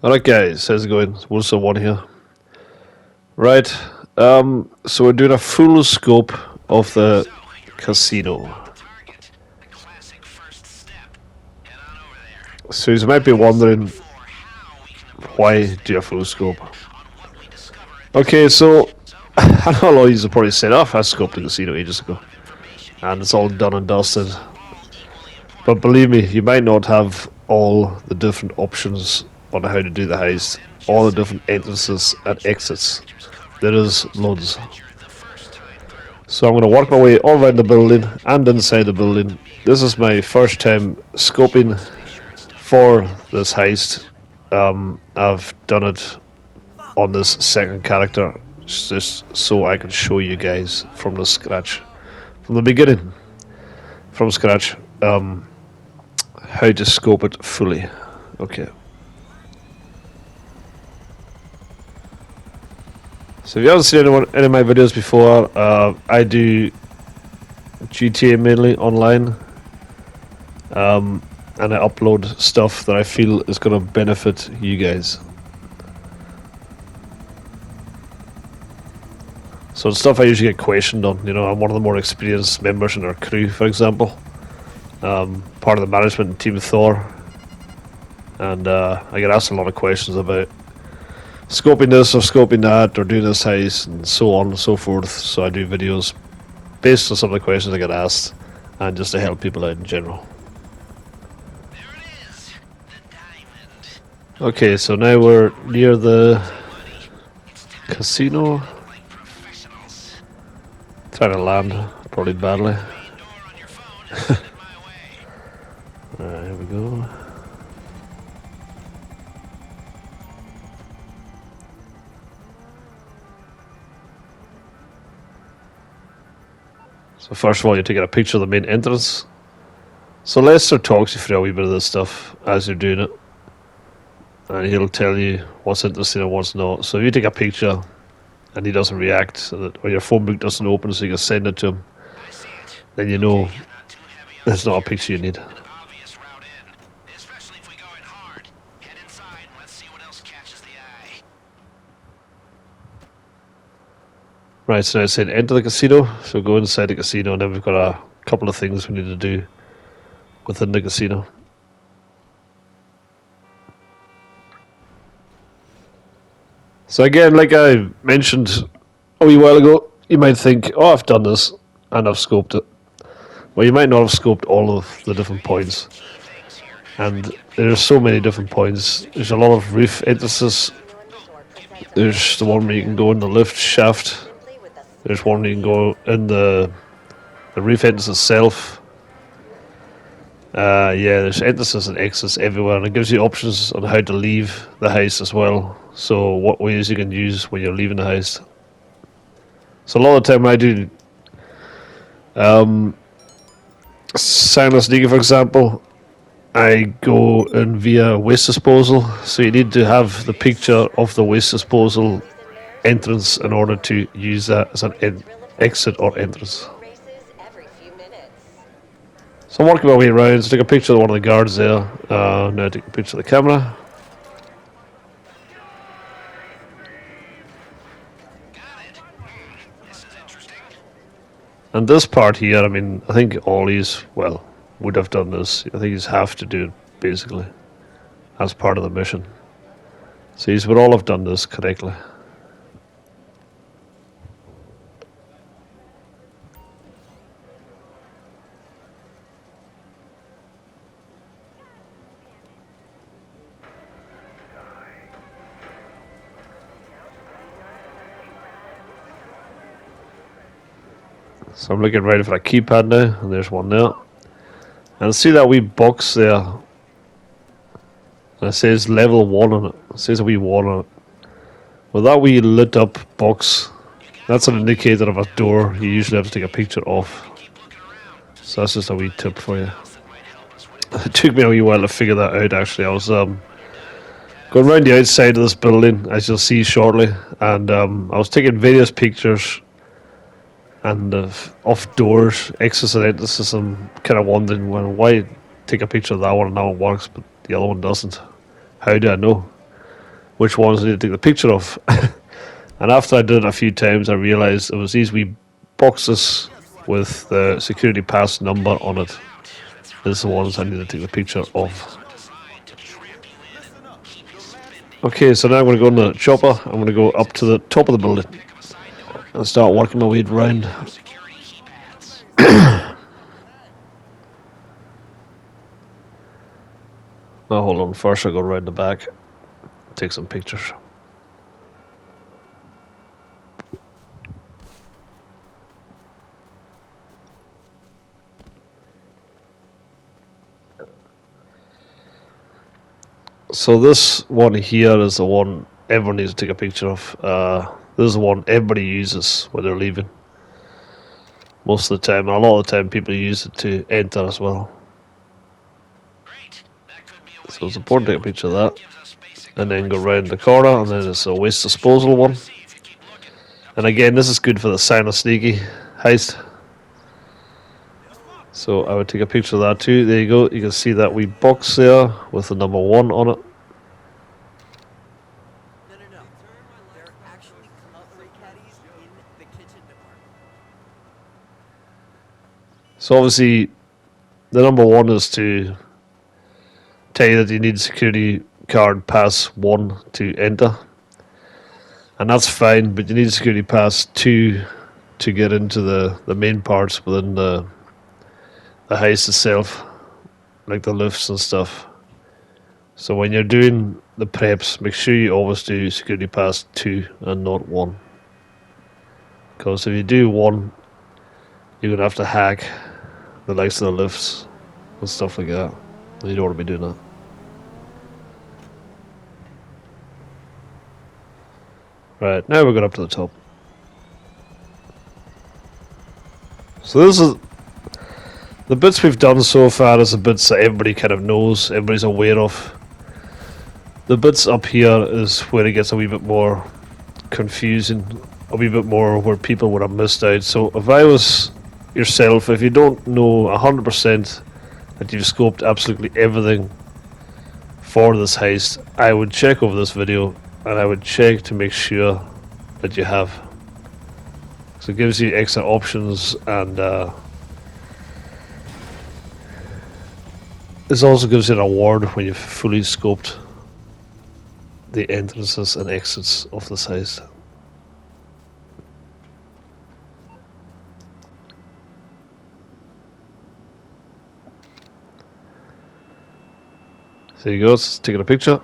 Alright guys, how's it going? Wilson one here. Right, so we're doing a full scope of the casino. So you might be wondering, why do a full scope? Okay, so I know a lot of you have probably said, oh, I scoped the casino ages ago. And it's all done and dusted. But believe me, you might not have all the different options on how to do the heist, all the different entrances and exits. There is loads. So I'm going to work my way all around the building and inside the building. This is my first time scoping for this heist. I've done it on this second character just so I can show you guys from the scratch, from the beginning, from scratch, how to scope it fully. Okay. So if you haven't seen any of my videos before, I do GTA mainly online, and I upload stuff that I feel is going to benefit you guys. So it's stuff I usually get questioned on. You know, I'm one of the more experienced members in our crew, for example. Part of the management team of Thor, and I get asked a lot of questions about scoping this or scoping that or doing this heist and so on and so forth. So I do videos based on some of the questions I get asked and just to help people out in general. Okay, so now we're near the casino. Trying to land probably badly. Alright, here we go. So first of all, you're taking a picture of the main entrance. So Lester talks you through a wee bit of this stuff as you're doing it. And he'll tell you what's interesting and what's not. So if you take a picture and he doesn't react, or your phone book doesn't open so you can send it to him, then you know it's not a picture you need. Right, so I said enter the casino, so go inside the casino, and then we've got a couple of things we need to do within the casino. So again, like I mentioned a wee while ago, you might think, oh, I've done this, and I've scoped it. Well, you might not have scoped all of the different points. And there's so many different points. There's a lot of roof entrances. There's the one where you can go in the lift shaft. There's one where you can go in the roof entrance itself. Yeah, there's entrances and exits everywhere, and it gives you options on how to leave the heist as well. So what ways you can use when you're leaving the heist. So a lot of the time when I do silent sneaking, for example, I go in via waste disposal. So you need to have the picture of the waste disposal entrance in order to use that as an exit or entrance. So I'm working my way around, so take a picture of one of the guards there. Now take a picture of the camera. And this part here, I mean, I think all these, well, would have done this. I think you have to do it, basically, as part of the mission. So you would all have done this correctly. So I'm looking right for a keypad now, and there's one there. And see that wee box there? And it says level 1 on it. It says a wee 1 on it. Well, that wee lit up box, that's an indicator of a door you usually have to take a picture of. So that's just a wee tip for you. It took me a wee while to figure that out, actually. I was going around the outside of this building, as you'll see shortly, and I was taking various pictures and off doors, exits and entrances. I'm kind of wondering, well, why take a picture of that one and that one works, but the other one doesn't? How do I know? which ones I need to take the picture of. And after I did it a few times, I realized it was these wee boxes with the security pass number on it. These are the ones I need to take the picture of. Okay, so now I'm going to go on the chopper. I'm going to go up to the top of the building and start working my way around. Now hold on, first I'll go around the back, take some pictures. So this one here is the one everyone needs to take a picture of. This is the one everybody uses when they're leaving. Most of the time, and a lot of the time people use it to enter as well. So it's important to take a picture of that. And then go round the corner, and then it's a waste disposal one. And again, this is good for the Silent Sneaky heist. So I would take a picture of that too. There you go. You can see that wee box there with the number 1 on it. So obviously, the number 1 is to tell you that you need security card pass 1 to enter. And that's fine, but you need a security pass 2 to get into the main parts within the heist itself, like the lifts and stuff. So when you're doing the preps, make sure you always do security pass 2 and not 1. Because if you do 1, you're going to have to hack the likes of the lifts and stuff like that. You don't want to be doing that. Right, now we're going up to the top. So this is the bits we've done so far is the bits that everybody kind of knows, everybody's aware of. The bits up here is where it gets a wee bit more confusing, a wee bit more where people would have missed out. So if I was yourself, if you don't know 100% that you've scoped absolutely everything for this heist, I would check over this video and I would check to make sure that you have. So it gives you extra options, and this also gives you an award when you've fully scoped the entrances and exits of this heist. There you go, it's taking a picture.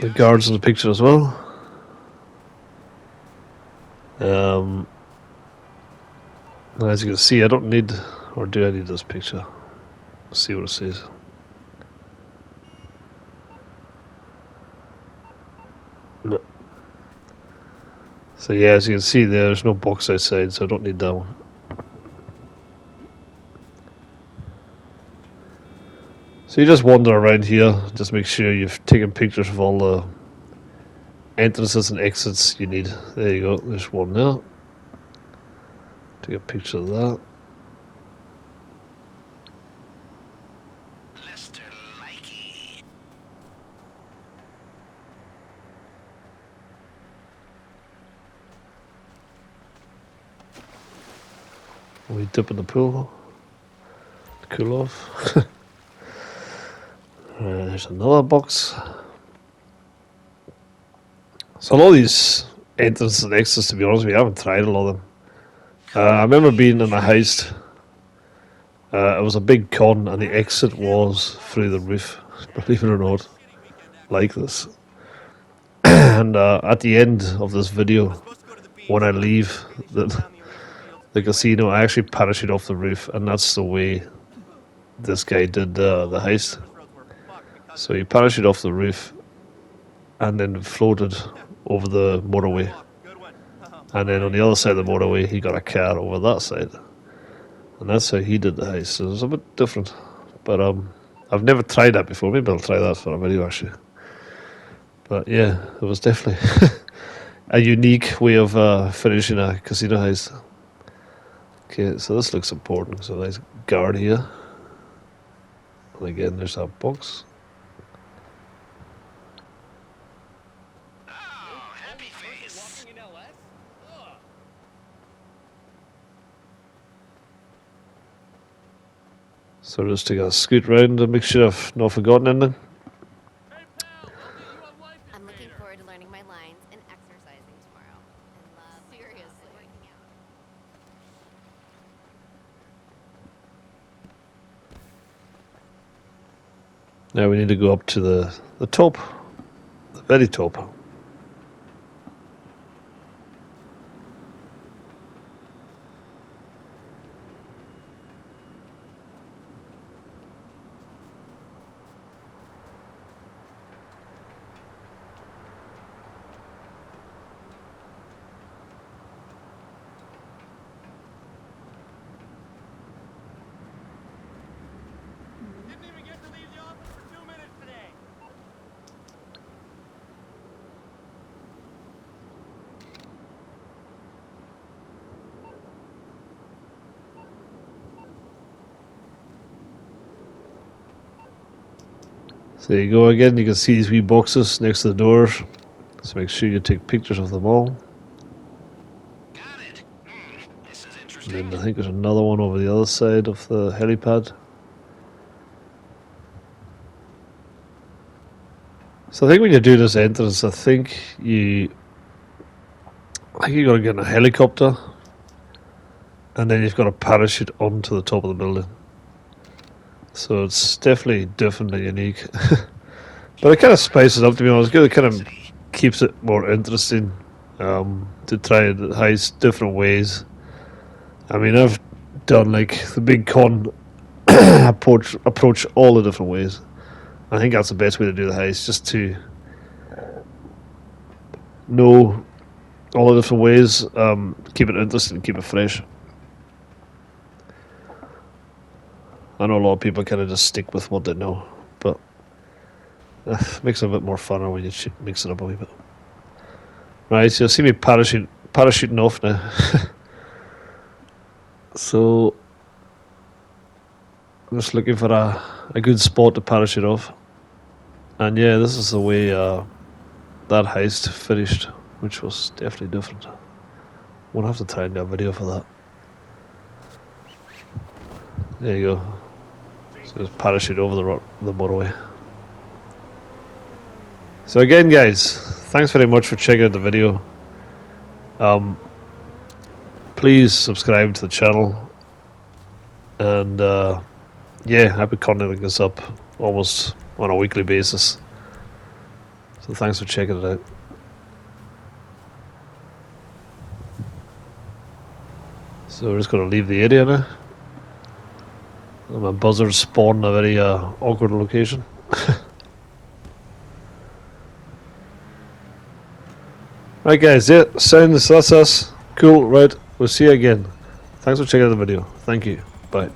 The guards in the picture as well. As you can see, I don't need, or do I need this picture? Let's see what it says. No. So yeah, as you can see there's no box outside, so I don't need that one. So you just wander around here, just make sure you've taken pictures of all the entrances and exits you need. There you go, there's one there. Take a picture of that. We dip in the pool. Cool off. There's another box. So a lot of these entrances and exits, to be honest with you, I haven't tried a lot of them. I remember being in a heist. It was a big con, and the exit was through the roof, believe it or not, like this. And at the end of this video, when I leave the casino, I actually parachute off the roof, and that's the way this guy did the heist. So he parachuted off the roof and then floated over the motorway. And then on the other side of the motorway, he got a car over that side. And that's how he did the heist. So it was a bit different. But I've never tried that before. Maybe I'll try that for a video, actually. But yeah, it was definitely a unique way of finishing a casino heist. Okay, so this looks important. So nice guard here. And again, there's that box. So just to scoot round and make sure I've not forgotten anything. I'm looking forward to learning my lines and exercising tomorrow. I love seriously working out. Now we need to go up to the top, the very top. Didn't even get to leave the office for 2 minutes today. So there you go again. You can see these wee boxes next to the doors. So make sure you take pictures of them all. Got it. This is And interesting. then I think there's another one over the other side of the helipad. So I think when you do this entrance, I think you got to get in a helicopter, and then you've got to parachute onto the top of the building. So it's definitely different and unique. But it kind of spices up, to be honest. It kind of keeps it more interesting to try the heist different ways. I mean, I've done like the big con approach all the different ways. I think that's the best way to do the heist, just to know all the different ways, keep it interesting, keep it fresh. I know a lot of people kind of just stick with what they know, but makes it a bit more funner when you mix it up a wee bit. Right, so you'll see me parachuting off now. So I'm just looking for a good spot to parachute off. And yeah, this is the way that heist finished, which was definitely different. We'll have to try and do a video for that. There you go. So just parachute over the motorway. So again, guys, thanks very much for checking out the video. Please subscribe to the channel, and yeah, I've been content this up almost on a weekly basis. So thanks for checking it out. So we're just going to leave the area now. And my buzzard spawned in a very awkward location. Right, guys, yeah, sounds, that's us. Cool, right, we'll see you again. Thanks for checking out the video. Thank you. Bye.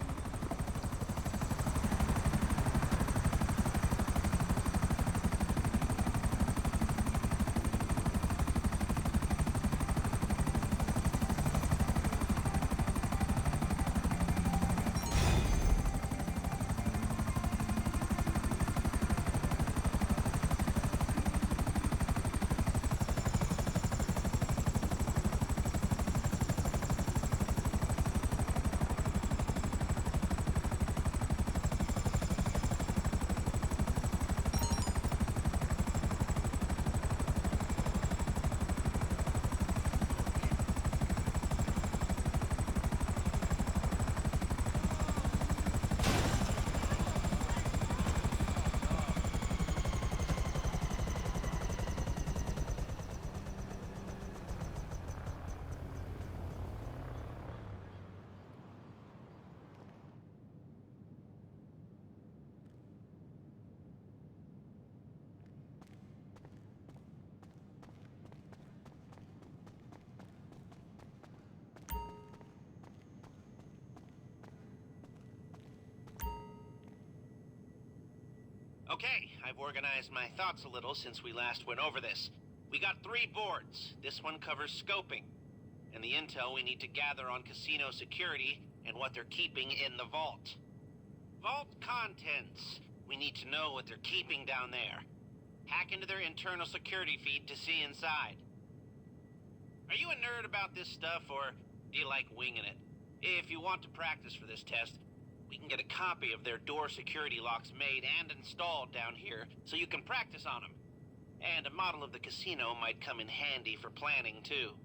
Okay, I've organized my thoughts a little since we last went over this. We got 3 boards. This one covers scoping, and the intel we need to gather on casino security and what they're keeping in the vault. Vault contents. We need to know what they're keeping down there. Hack into their internal security feed to see inside. Are you a nerd about this stuff, or do you like winging it? If you want to practice for this test, we can get a copy of their door security locks made and installed down here, so you can practice on them. And a model of the casino might come in handy for planning, too.